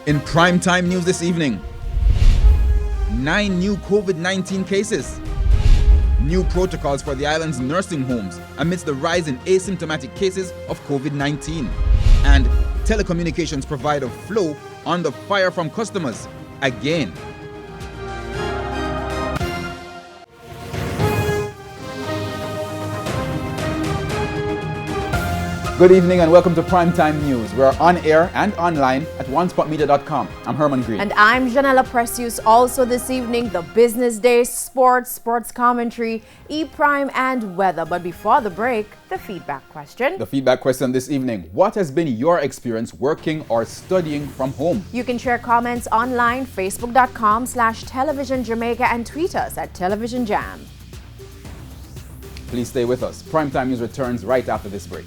In primetime news this evening, 9 new COVID-19 cases. New protocols for the island's nursing homes amidst the rise in asymptomatic cases of COVID-19. And telecommunications provider Flow under fire from customers again. Good evening and welcome to Primetime News. We're on air and online at onespotmedia.com. I'm Herman Green. And I'm Janella Precious. Also this evening, the business day, sports commentary, E-Prime and weather. But before the break, the feedback question. The feedback question this evening. What has been your experience working or studying from home? You can share comments online, facebook.com/Television Jamaica and tweet us at Television Jam. Please stay with us. Primetime News returns right after this break.